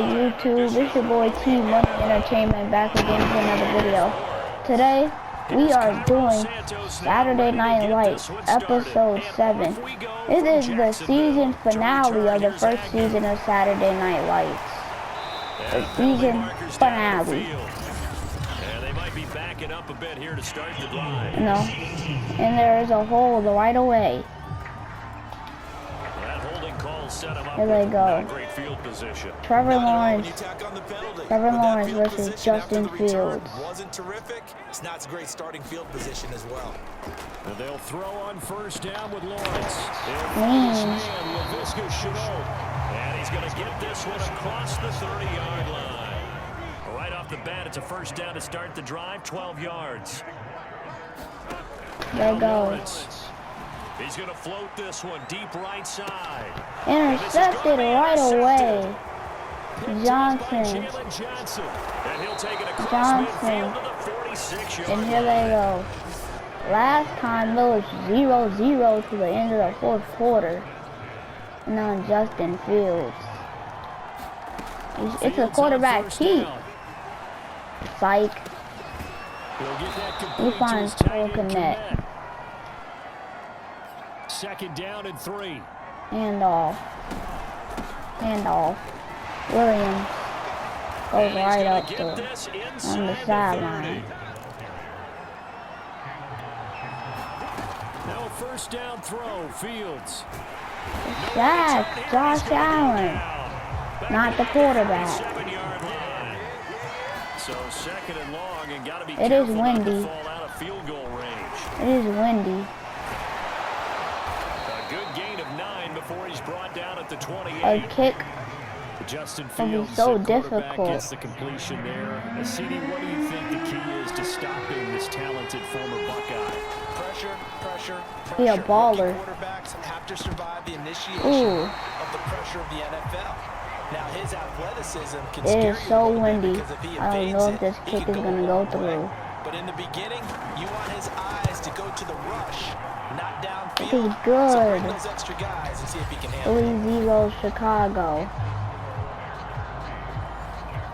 good, YouTube? It's your boy T Money Entertainment back again with another video. Today, we are doing Saturday Night Lights, episode 7. It is the season finale of the first season of Saturday Night Lights. The season finale. They might be backing up a bit here to start the drive. You know, and there is a hold right away. Here they go. Trevor Lawrence versus Justin Fields. Wasn't terrific. It's not a great starting field position as well. And they'll throw on first down with Lawrence. And he's going to get this one across the 30-yard line. Right off the bat, it's a first down to start the drive, 12 yards. There goes. He's going to float this one deep right side. Intercepted right away. Johnson. And he'll take it across midfield to the 46-yard line. And here they go. Last time it was 0-0 to the end of the fourth quarter. And on Justin Fields. It's a quarterback keep. Psych. He finds full connect. Second down and 3. Handoff. Williams goes right up to him on the sideline. Now a first down throw, Fields. Sack, Josh Allen, not the quarterback. So second and long, and gotta be it is careful windy. not to fall out of field goal range. It is windy. A good gain of 9 before he's brought down at the 28. A kick Justin will be Fields, so the quarterback, difficult. gets the completion there. CD, what do you think the key is to stopping this talented former Buckeye? Pressure. Be a baller. Quarterbacks have to survive the initiation Ooh. of the pressure of the NFL. Now his athleticism can It scare is you so a little bit windy. because if he I don't know if this evades it, kick he is could going to a go long way. through. But in the beginning, you want his eyes to go to the rush, not downfield. This is So good. bring those extra guys and see if he can handle it. 3-0 Chicago.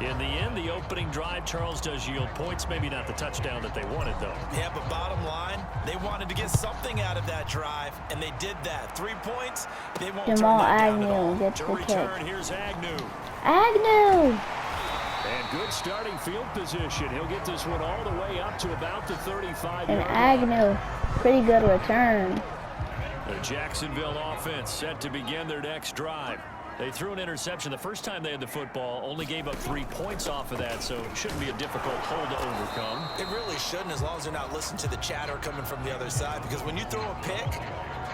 In the end, the opening drive, Charles, does yield points. Maybe not the touchdown that they wanted, though. Yeah, but bottom line, they wanted to get something out of that drive, and they did that. 3 points, they won't Jamal turn that down at all. Agnew gets To the return, kick. here's Agnew. Agnew! And good starting field position. He'll get this one all the way up to about the 35-yard And line. Agnew, pretty good return. The Jacksonville offense set to begin their next drive. They threw an interception the first time they had the football, only gave up 3 points off of that, so it shouldn't be a difficult hole to overcome. It really shouldn't, as long as they're not listening to the chatter coming from the other side, because when you throw a pick,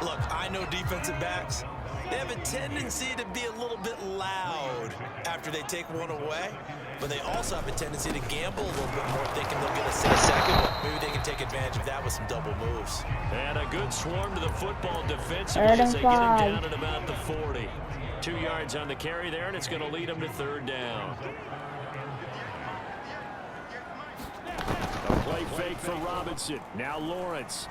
look, I know defensive backs, they have a tendency to be a little bit loud after they take one away, but they also have a tendency to gamble a little bit more, thinking they'll get a second. Maybe they can take advantage of that with some double moves. And a good swarm to the football defensively as they get him down at about the 40. 2 yards on the carry there, and it's going to lead them to third down. A play fake for Robinson. Now Lawrence.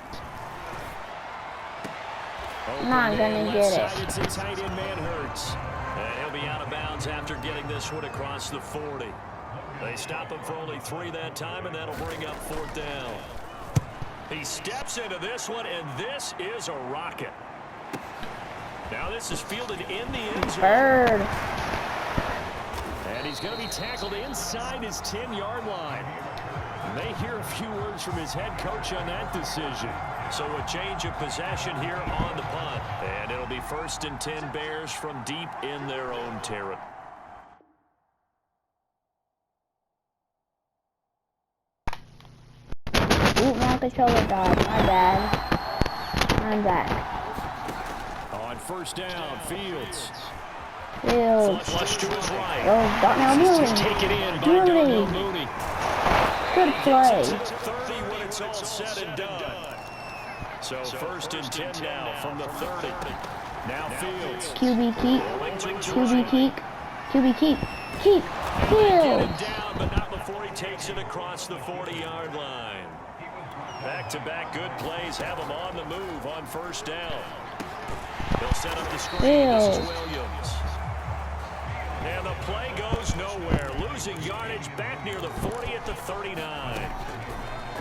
Not gonna get it. It's a tight end man Hurts. And he'll be out of bounds after getting this one across the 40. They stop him for only 3 that time, and that'll bring up fourth down. He steps into this one, and this is a rocket. Now this is fielded in the end zone. Bird. And he's going to be tackled inside his 10-yard line. And they hear a few words from his head coach on that decision. So a change of possession here on the punt. And it'll be 1st and 10 Bears from deep in their own territory. Oop, my controller died. My bad. I'm back. On first down, Fields. Flush to his right. Oh, Darnell Mooney. Taken in by Darnell Mooney. Good play. 30 when it's all said and done. So 1st and 10 now from the 30. Now Fields. QB keep. Keep. Fields. Down, but not before he takes it across the 40-yard line. Back-to-back good plays have him on the move on first down. They'll set up the screen. This is Williams. And the play goes goes nowhere. Losing yardage back near the 40 at the 39.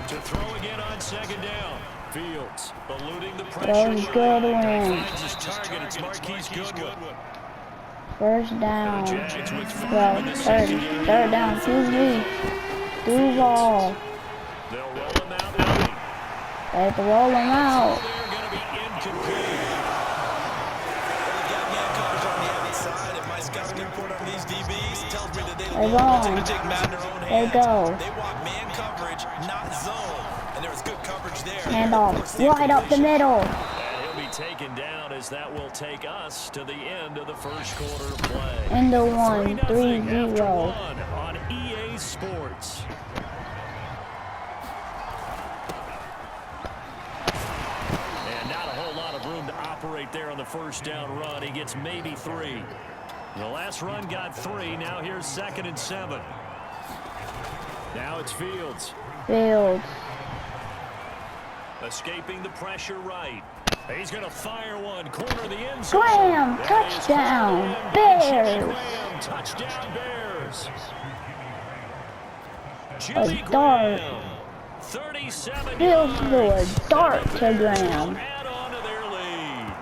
To throw again on second down. Fields eluding the pressure. Goodwin. Finds his target. It's Marquise Goodwin. First down. Well, third down. QB. Duval. They'll roll him out. They have to roll him out. They're going to be incomplete. They're gone. They go. They want man coverage, not zone. And there was good coverage there. Handoff. Right up the middle. And he'll be taken down as that will take us to the end of the first quarter of play. In the 1, 3-0 3-0. on EA Sports. And not a whole lot of room to operate there on the first down run. He gets maybe 3. The last run got 3. Now here's 2nd and 7. Now it's Fields. Fields. Escaping the pressure right. He's going to fire one. Corner the end zone. Graham. Touchdown. Bears. Graham, touchdown Bears. A dart. 37 Fields threw a dart to Graham. Add on to their lead.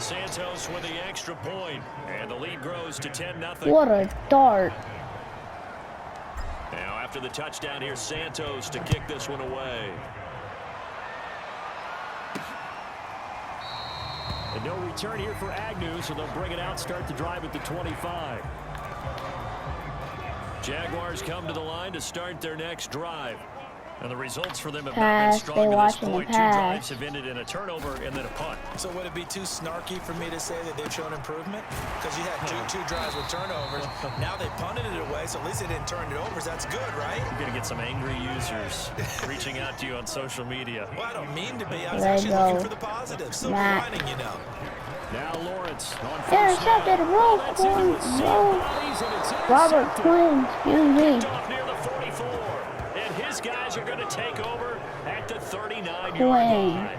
Santos with the extra point, and the lead grows to 10-0. What a dart. Now after the touchdown, here's Santos to kick this one away. And no return here for Agnew, so they'll bring it out, start the drive at the 25. Jaguars come to the line to start their next drive. And the results for them have not been strong to this point. 2 drives have ended in a turnover and then a punt. So would it be too snarky for me to say that they've shown improvement? Because you had two drives with turnovers. Now they punted it away, so at least they didn't turn it over. That's good, right? You're going to get some angry users reaching out to you on social media. Well, I don't mean to be. I was actually looking for the positives. Silver lining, you know. Now Lawrence on first Intercepted. Roll. Robert Quinn. Excuse me. off near the 44. And his guys are going to take over at the 39-yard Quinn. line.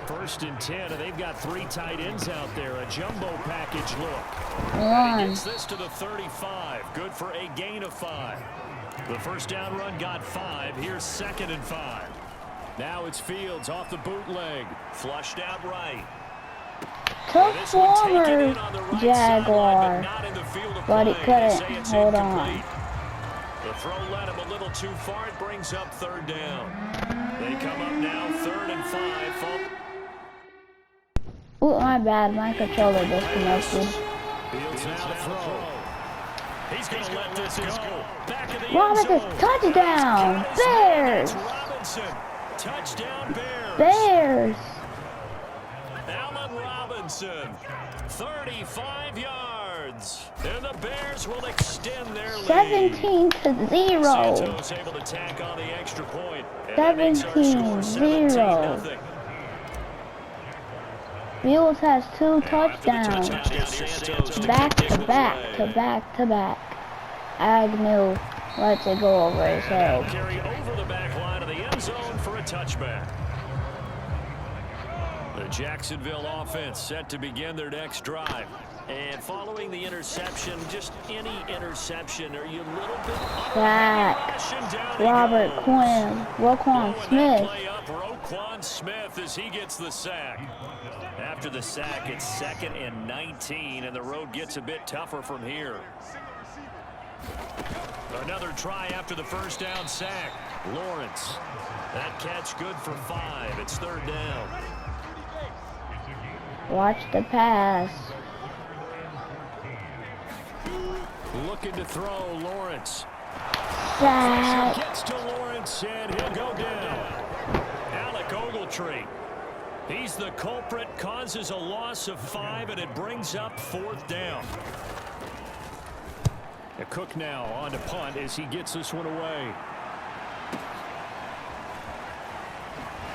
1st and 10, and they've got 3 tight ends out there. A jumbo package look. And he gets this to the 35. Good for a gain of 5. The first down run got 5. Here's 2nd and 5. Now it's Fields off the bootleg. Flushed out right. Took former Jaguar, but he couldn't hold on. The throw led him a little too far. It brings up 3rd down. They come up now 3rd and 5. Oh, my bad. My controller disconnected. Fields now to throw. He's going to let this go. Back of the Robinson, touchdown! Bears! Robinson, touchdown Bears. Bears! Allen Robinson, 35 yards. And the Bears will extend their lead. 17-0. Santos able to tack on the extra point. 17-0. Fields has 2 touchdowns. Back to back to back to back. Agnew lets it go over his head. Carry over the back line of the end zone for a touchback. The Jacksonville offense set to begin their next drive. And following the interception, just any interception, are you a little bit Sack. Robert Quinn. Roquan Smith. Roquan Smith as he gets the sack. After the sack, it's 2nd and 19, and the road gets a bit tougher from here. Another try after the first down sack. Lawrence. That catch good for 5. It's 3rd down. Watch the pass. Looking to throw, Lawrence. Sack. Gets to Lawrence, and he'll go down. Alec Ogletree. He's the culprit, causes a loss of 5, and it brings up 4th down. Cook now on to punt as he gets this one away.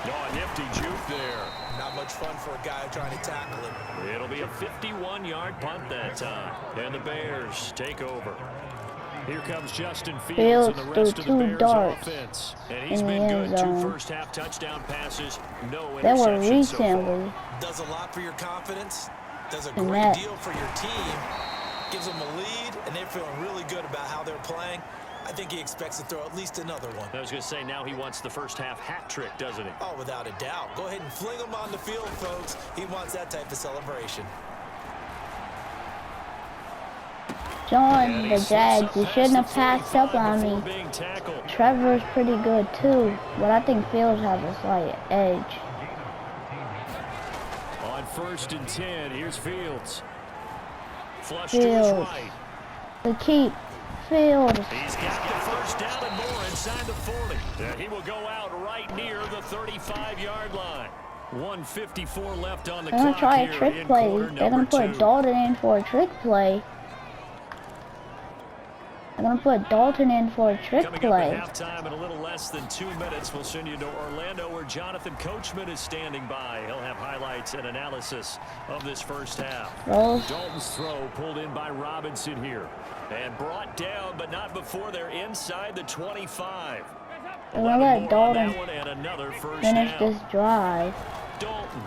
Oh, a nifty juke there. Not much fun for a guy trying to tackle him. It'll be a 51-yard punt that time. And the Bears take over. Here comes Justin Fields and the rest of the Bears offense. And he's been good. 2 first-half touchdown passes, no interceptions so far. Does a lot for your confidence. Does a great deal for your team. gives them a lead, and they're feeling really good about how they're playing. I think he expects to throw at least another one. I was going to say, now he wants the first half hat trick, doesn't he? Oh, without a doubt. Go ahead and fling him on the field, folks. He wants that type of celebration. John, the Jags, you shouldn't have passed up on me. Trevor's pretty good too, but I think Fields has a slight edge. On 1st and 10, here's Fields. Flush Fields. to his right. The keep. Fields. He's got the first down and more inside the 40. He will go out right near the 35-yard line. 1:54 left on the clock. They're gonna try a here trick in play. quarter They're gonna number put 2. Dalton in for a trick play. They're gonna put Dalton in for a trick Coming play. up at halftime in a little less than 2 minutes, we'll send you to Orlando where Jonathan Coachman is standing by. He'll have highlights and analysis of this first half. Rolls. Dalton's throw pulled in by Robinson here. And brought down, but not before they're inside the 25. They're gonna let Dalton and another first finish down. this drive. Dalton.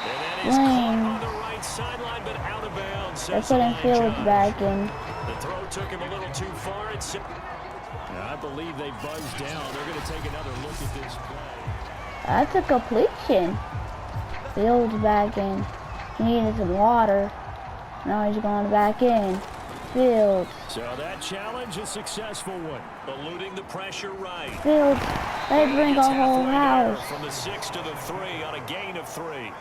And that is caught on the right sideline, but out of bounds. They're putting Fields back in. The throw took him a little too far. I believe they buzzed down. They're going to take another look at this play. That's a completion. Fields back in. He needed some water. Now he's going back in. Fields. So that challenge, a successful one. Eluding the pressure right. Fields. They bring a whole house. From the 6 to the 3 on a gain of 3.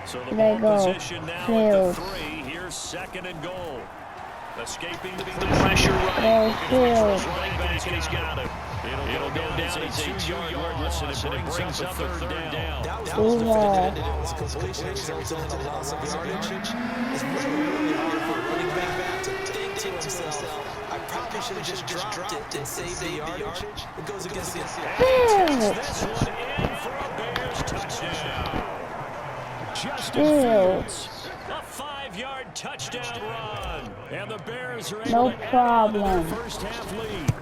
So the There ball go. position now Fields. at the 3. Here's 2nd and goal. Escaping the pressure right. There's Fields. Running back, and he's got him. It'll go down as a 2-yard loss, and it brings up a third down. That was the defended it. It was a completion that resulted in a loss of yardage. It's really hard for a running back to think to himself, I probably should have just dropped it and saved the yardage. It goes against the Fields. This one in for a Bears touchdown. Justin Fields. Fields. A 5-yard touchdown run. And the Bears are No able to problem. add their first half lead.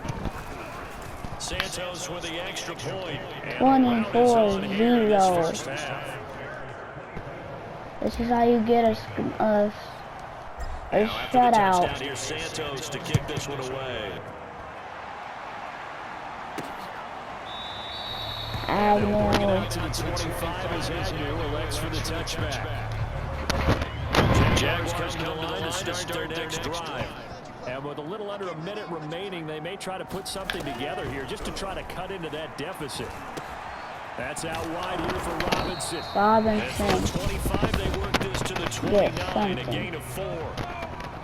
Santos with the extra point. And 24-0. This is how you get a shutout. Here's Santos to kick this one away. Agnew. To the 25 is Agnew, elects for the touchback. Jags come to the line to start their next drive. And with a little under a minute remaining, they may try to put something together here just to try to cut into that deficit. That's out wide here for Robinson. And from the 25, they work this to the 29, a gain of 4.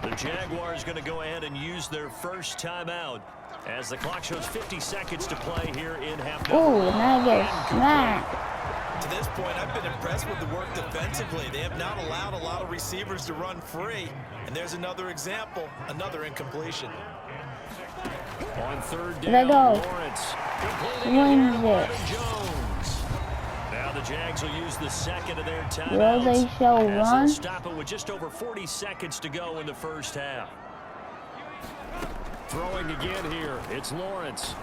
The Jaguars going to go ahead and use their first timeout as the clock shows 50 seconds to play here in half. Ooh, now I get smacked. To this point, I've been impressed with the work defensively. They have not allowed a lot of receivers to run free. And there's another example, another incompletion. On 3rd down, There go. Lawrence. Wins it. Jones. Now the Jags will use the second of their timeouts. Will they show as run? they'll stop it with just over 40 seconds to go in the first half. Throwing again here, it's Lawrence.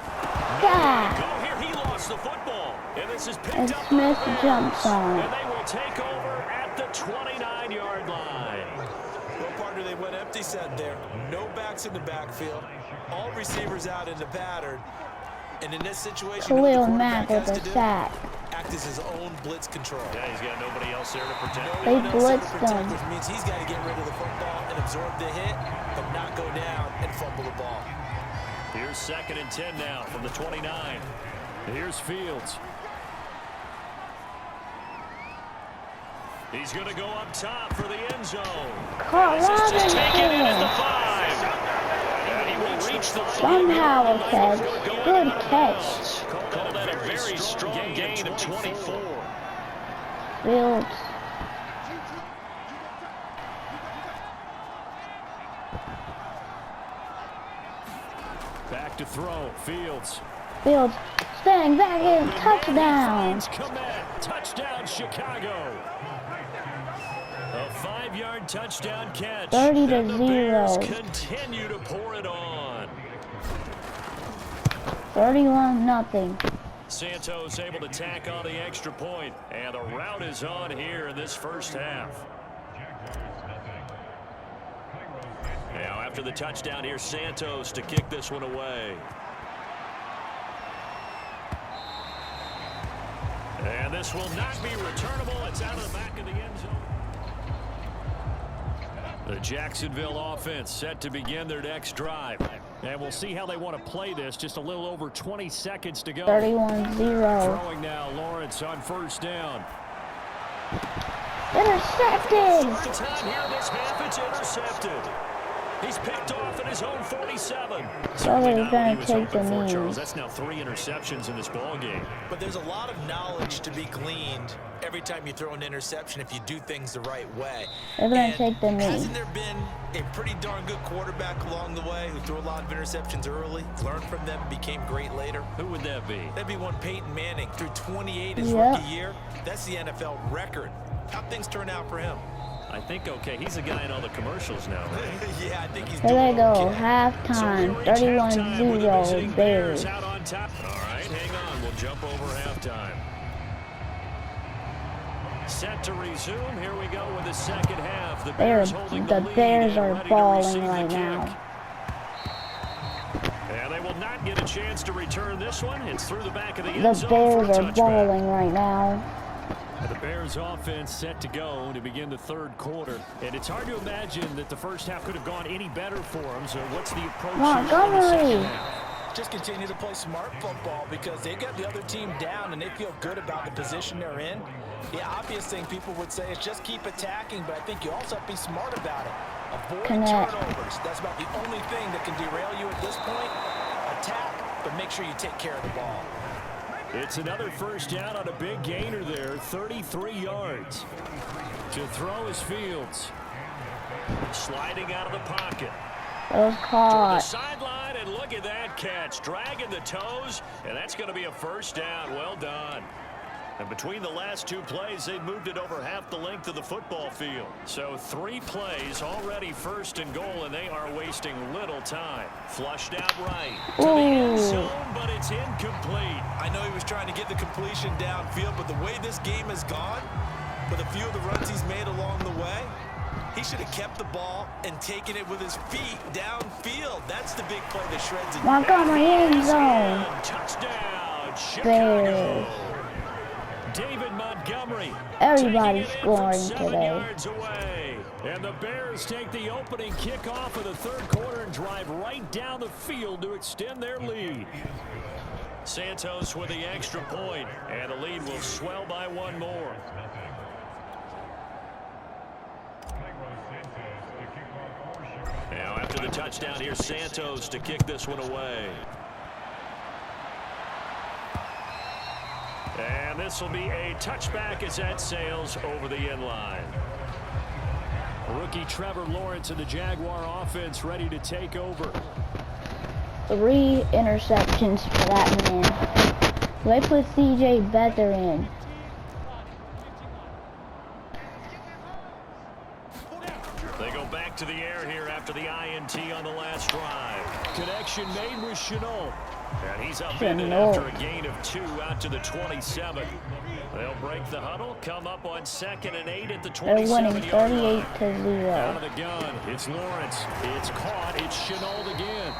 God. Go here, he lost the football. And this is picked And up Smith by the jumps Bears. on it. And they will take over at the 29-yard line. Well, partner, they went empty set there. No backs in the backfield. All receivers out in the pattern. And in this situation, Khalil Mack with a sack. Act as his own blitz control. Yeah, he's got nobody else there to protect. They No one else there to blitzed protect, them. which means he's got to get rid of the football and absorb the hit, but not go down and fumble the ball. Here's 2nd and 10 now from the 29. Here's Fields. He's going to go up top for the end zone. Robinson. Somehow a catch. Good catch. Call that a very strong gain of 24. Fields. Back to throw. Fields. Fields. Standing back in. Touchdown. Touchdown, Chicago. A 5-yard touchdown catch. 30 to and the 0. Bears continue to pour it on. 31-0. Santos able to tack on the extra point, and the route is on here in this first half. after the touchdown, here's Santos to kick this one away. And this will not be returnable. It's out of the back of the end zone. The Jacksonville offense set to begin their next drive. And we'll see how they want to play this. Just a little over 20 seconds to go. 31-0. Throwing now, Lawrence on first down. Intercepted! Third time here this half, it's intercepted. He's picked off at his own 47. So they're going to take the knee. Charles, that's now 3 interceptions in this ball game. But there's a lot of knowledge to be gleaned every time you throw an interception if you do things the right way. They're going to take the knee. Hasn't there been a pretty darn good quarterback along the way who threw a lot of interceptions early, learned from them, became great later? Who would that be? That'd be one Peyton Manning, threw 28 his rookie year. That's the NFL record. How'd things turn out for him? I think okay. He's a guy in all the commercials now, right? Yeah, I think he's doing okay. There they go. Halftime. 31-0 Bears. Out on top. All right, hang on. We'll jump over halftime. Set to resume. Here we go with the second half. The Bears are balling right now. And they will not get a chance to return this one. It's through the back of the end zone. The Bears are balling right now. The Bears offense set to go to begin the third quarter. And it's hard to imagine that the first half could have gone any better for them. So what's the approach? Montgomery! Just continue to play smart football because they got the other team down and they feel good about the position they're in. The obvious thing people would say is just keep attacking, but I think you also have to be smart about it. Avoid turnovers. That's about the only thing that can derail you at this point. Attack, but make sure you take care of the ball. It's another first down on a big gainer there, 33 yards. To throw is Fields. Sliding out of the pocket. Was caught. To the sideline, and look at that catch. Dragging the toes, and that's going to be a first down. Well done. And between the last 2 plays, they've moved it over half the length of the football field. So 3 plays, already first and goal, and they are wasting little time. Flushed out right to the end zone, but it's incomplete. I know he was trying to get the completion downfield, but the way this game has gone, with a few of the runs he's made along the way, he should have kept the ball and taken it with his feet downfield. That's the big play that shreds it. Montgomery end zone. Touchdown, Chicago. Bears. David Montgomery. Everybody's scoring today. Yards away. And the Bears take the opening kickoff of the third quarter and drive right down the field to extend their lead. Santos with the extra point, and the lead will swell by 1 more. Now after the touchdown, here's Santos to kick this one away. And this will be a touchback as that sails over the end line. Rookie Trevor Lawrence and the Jaguar offense ready to take over. 3 interceptions for that man. They put C.J. Beathard in. They go back to the air here after the INT on the last drive. Connection made with Chenault. And he's upended after a gain of 2 out to the 27. They'll break the huddle, come up on 2nd and 8 at the 27-yard line. They're winning 38-0. Out of the gun, it's Lawrence. It's caught. It's Chenault again.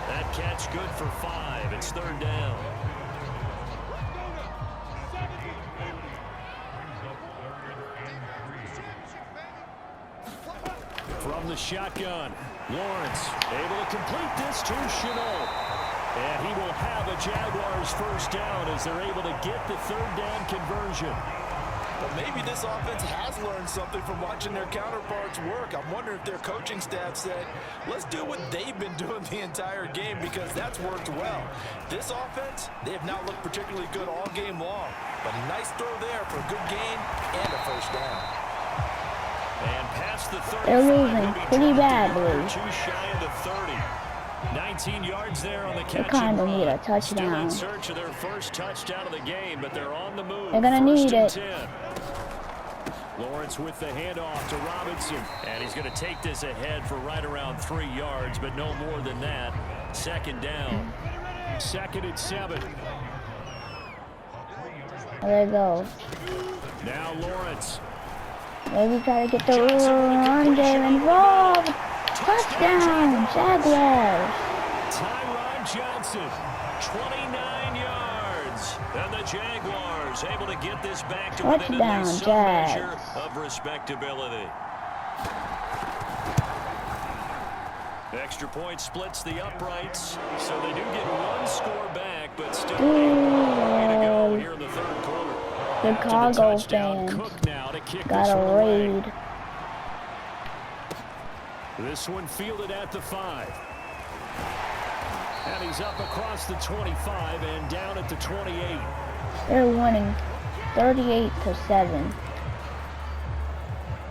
That catch good for 5. It's 3rd down. From the shotgun, Lawrence able to complete this to Chenault. And he will have a Jaguars first down as they're able to get the 3rd down conversion. But maybe this offense has learned something from watching their counterparts work. I'm wondering if their coaching staff said, let's do what they've been doing the entire game because that's worked well. This offense, they have not looked particularly good all game long. But a nice throw there for a good gain and a first down. And past the 35. They're losing pretty badly. Too shy of the 30. 19 yards there on the catch. They kind of need a touchdown. Still in search of their first touchdown of the game, but they're on the move. They're going to need it. 10. Lawrence with the handoff to Robinson. And he's going to take this ahead for right around 3 yards, but no more than that. 2nd down. 2nd and 7. There they go. Now Lawrence. Maybe try to get the run game involved. Touchdown, Jaguars. Tyron Johnson, 29 yards. And the Jaguars able to get this back to within at least some measure of respectability. Extra point splits the uprights, so they do get one score back, but still a way to go here in the third quarter. Chicago fans got a raid. This one fielded at the 5. And he's up across the 25 and down at the 28. They're winning 38-7.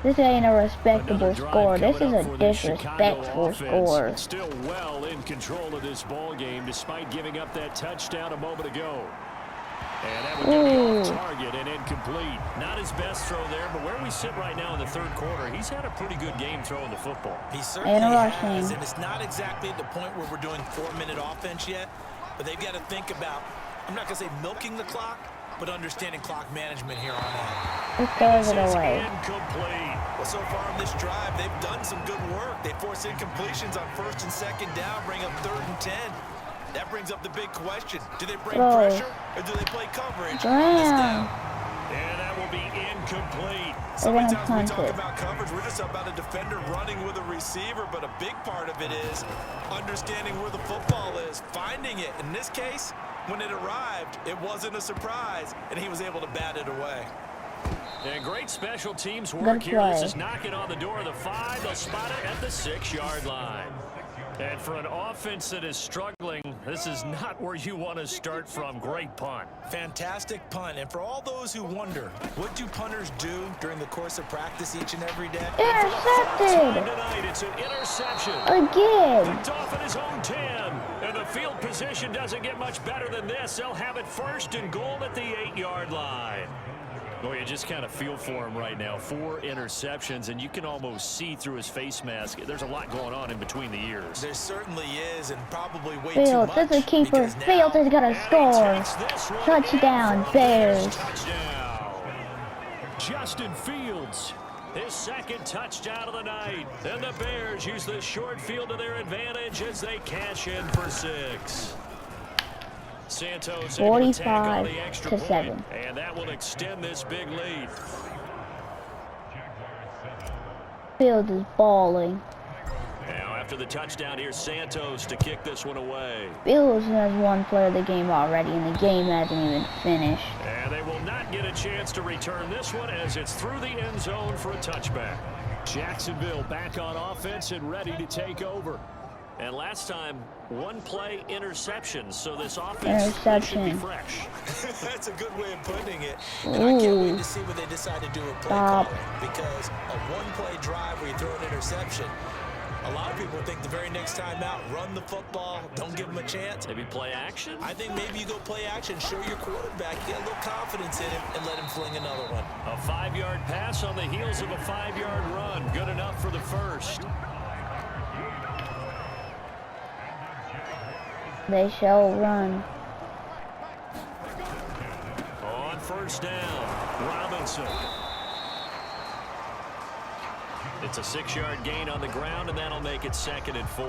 This ain't a respectable score. This is a disrespectful score. Still well in control of this ball game despite giving up that touchdown a moment ago. And that would be off target and incomplete. Not his best throw there, but where we sit right now in the third quarter, he's had a pretty good game throwing the football. He certainly has, and it's not exactly at the point where we're doing 4-minute offense yet, but they've got to think about, I'm not going to say milking the clock, but understanding clock management here on out. It throws it away. Incomplete. Well, so far on this drive, they've done some good work. They force incompletions on 1st and 2nd down, bring up 3rd and 10. That brings up the big question. Do they bring pressure or do they play coverage on this down? And that will be incomplete. So many times we talk about coverage, we're just about a defender running with a receiver, but a big part of it is understanding where the football is, finding it. In this case, when it arrived, it wasn't a surprise, and he was able to bat it away. And great special teams work here. This is knocking on the door of the 5. They'll spot it at the 6-yard line. And for an offense that is struggling, this is not where you want to start from. Great punt. Fantastic punt. And for all those who wonder, what do punters do during the course of practice each and every day? Intercepted! Tonight, it's an interception. Again. Picked off at his own 10. And the field position doesn't get much better than this. They'll have it 1st and goal at the 8-yard line. Boy, you just kind of feel for him right now. 4 interceptions, and you can almost see through his face mask. There's a lot going on in between the ears. There certainly is, and probably way Fields, too much. this is a keeper. Fields is going to score. Touchdown, Bears. Touchdown. Justin Fields, his 2nd touchdown of the night. And the Bears use the short field to their advantage as they cash in for 6. Santos 45-7. And that will extend this big lead. Fields is balling. Now after the touchdown, here's Santos to kick this one away. Fields has one play of the game already, and the game hasn't even finished. And they will not get a chance to return this one as it's through the end zone for a touchback. Jacksonville back on offense and ready to take over. And last time, 1-play interception, so this offense should be fresh. That's a good way of putting it. And I can't wait to see what they decide to do with play calling, because a 1-play drive where you throw an interception, a lot of people think the very next time out, run the football, don't give them a chance. Maybe play action? I think maybe you go play action, show your quarterback, get a little confidence in him, and let him fling another one. A 5-yard pass on the heels of a 5-yard run. Good enough for the first. They shall run. On 1st down, Robinson. It's a 6-yard gain on the ground, and that'll make it 2nd and 4.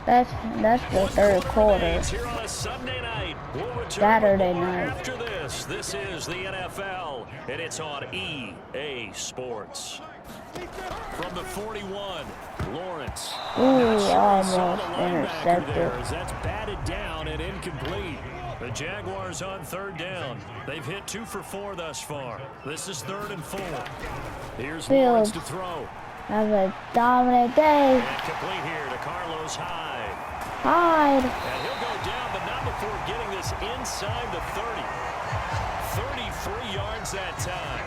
That's the third quarter. Here on a Sunday night. We'll Saturday night. After this is the NFL, and it's on EA Sports. From the 41, Lawrence. Almost intercepted. That's batted down and incomplete. The Jaguars on 3rd down. They've hit 2 for 4 thus far. This is 3rd and 4. Here's Lawrence to throw. Have a dominant day. And complete here to Carlos Hyde. Hyde. And he'll go down, but not before getting this inside the 30. 33 yards that time.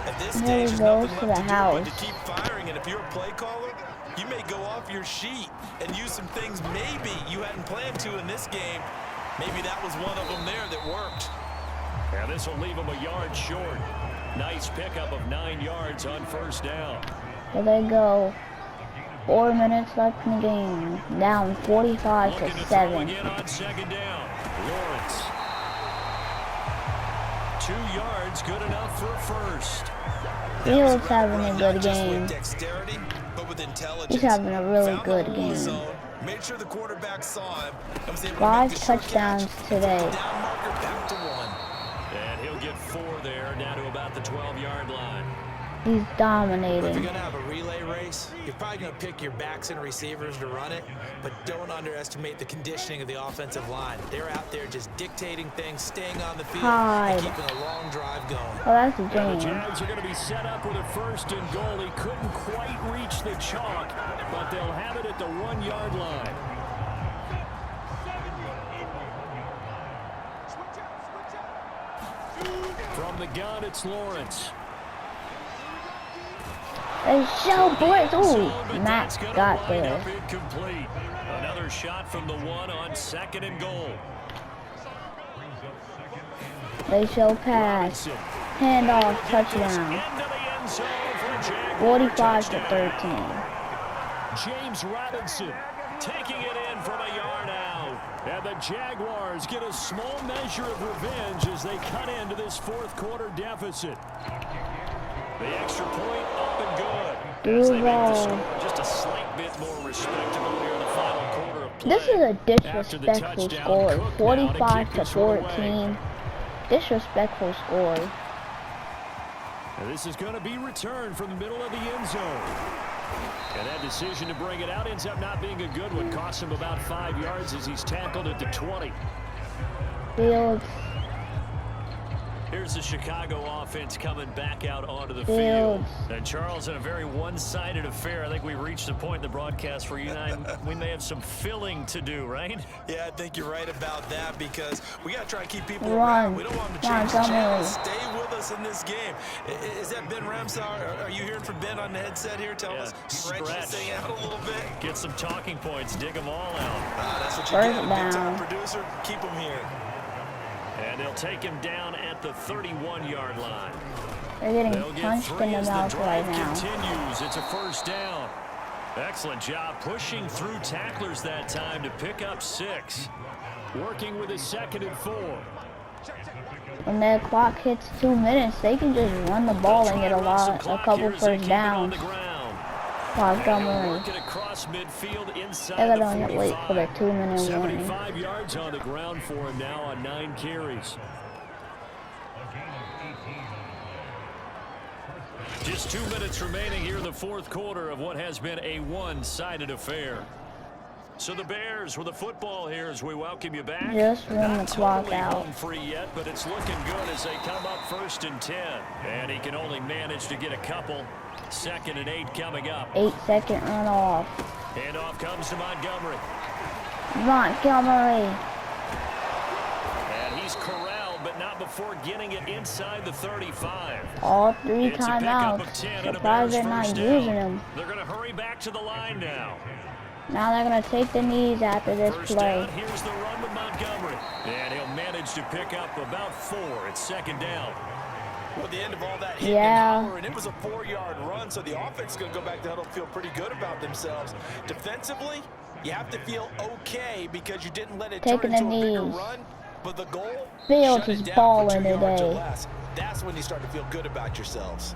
At this stage, there's nothing left to do but to keep firing. And if you're a play caller, you may go off your sheet and use some things maybe you hadn't planned to in this game. Maybe that was one of them there that worked. Yeah, this will leave him a yard short. Nice pickup of 9 yards on 1st down. There they go. 4 minutes left in the game. Down 45-7. Again on 2nd down. Lawrence 2 yards, good enough for a first. Fields having a good game. Dexterity, but with intelligence. He's having a really good game. Made sure the quarterback saw him. 5 touchdowns today. Back to 1. And he'll get 4 there, down to about the 12-yard line. He's If dominating. you're going to have a relay race, you're probably going to pick your backs and receivers to run it, but don't underestimate the conditioning of the offensive line. They're out there just dictating things, staying on the field, and keeping a long drive going. Oh, that's a The game. Jags are going to be set up with a 1st and goal. He couldn't quite reach the chalk, but they'll have it at the 1-yard line. From the gun, it's Lawrence. They show boys. Ooh, But Matt that's gonna got wind there. up incomplete. Another shot from the 1 on 2nd and goal. They show pass. Handoff, touchdown. Into the end zone for a Jaguar 45 to touchdown. 13. James Robinson taking it in from a yard out. And the Jaguars get a small measure of revenge as they cut into this 4th quarter deficit. The extra point up and good. As they make the score just a slight bit more respectable here in the final quarter of play. This is a After the disrespectful touchdown, score. Cook now to 45 kick to this one away. 14. Disrespectful score. And this is going to be returned from the middle of the end zone. And that decision to bring it out ends up not being a good one. Costs him about 5 yards as he's tackled at the 20. Fields. Here's the Chicago offense coming back out onto the Fields. field. And Charles, in a very one-sided affair, I think we've reached the point in the broadcast where you and I, we may have some filling to do, right? Yeah, I think you're right about that because we got to try and keep people Run. around. We don't want them to change the Montgomery. channel. Stay with us in this game. Is that Ben Ramsar? Are you hearing from Ben on the headset here? Tell us. Stretch this thing out a little bit. Get some talking points. Dig them all out. That's what you First get. Big time down. producer. Keep them here. And they'll take him down at the 31-yard line. They're getting They'll get punched 3 in the as the mouth right drive now. continues. It's a 1st down. Excellent job pushing through tacklers that time to pick up 6. Working with a 2nd and 4. When that clock hits 2 minutes, they can just run the ball and get a couple first downs. Montgomery. Working across midfield inside They're the gonna wait for the 45. 2-minute warning. 75 yards on the ground for him now on 9 carries. Just 2 minutes remaining here in the 4th quarter of what has been a one-sided affair. So the Bears with the football here as we welcome you back. Just run Not the clock totally out. home free yet, but it's looking good as they come up 1st and 10. And he can only manage to get a couple. 2nd and 8 coming up. 8-second runoff. Handoff comes to Montgomery. Montgomery. And he's corralled, but not before getting it inside the 35. All 3 It's a pickup timeouts. of 10 and a Surprised Bears they're not first using down. them. They're going to hurry back to the line now. Now they're going to take the knees after this First play. down, here's the run with Montgomery. And he'll manage to pick up about 4. It's 2nd down. Well, the end of all that hit Yeah. and holler, and it was a 4-yard run, so the offense is going to go back to huddle, feel pretty good about themselves. Defensively, you have to feel okay because you didn't let it Taking turn the into a bigger knees. run. But the goal, Fields shut it is down for balling 2 yards or today. less. That's when you start to feel good about yourselves.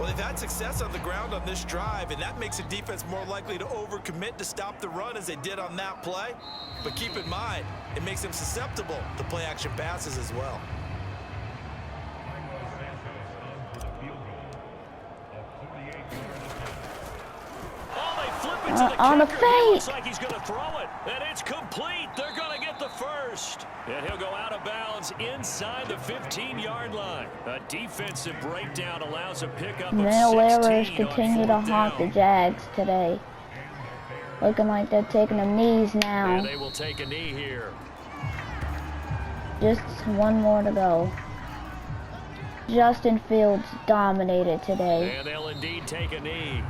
Well, they've had success on the ground on this drive, and that makes the defense more likely to overcommit to stop the run as they did on that play. But keep in mind, it makes them susceptible to play-action passes as well. On the He fake. looks like he's going to throw it, and it's complete. They're going to get the first. And he'll go out of bounds inside the 15-yard line. A defensive breakdown allows a pickup of 16 Mental errors on continue to 4th haunt the down. Jags today. Looking like they're taking the knees now. And they will take a knee here. Just 1 more to go. Justin Fields dominated today. And they'll indeed take a knee.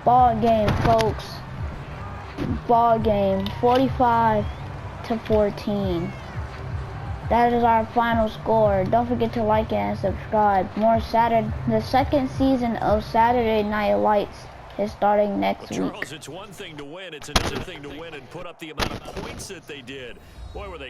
Ball game, folks. Ball game, 45 to 14. That is our final score. Don't forget to like and subscribe. The 2nd season of Saturday Night Lights is starting next week. Charles, it's one thing to win. It's another thing to win and put up the amount of points that they did. Boy, were they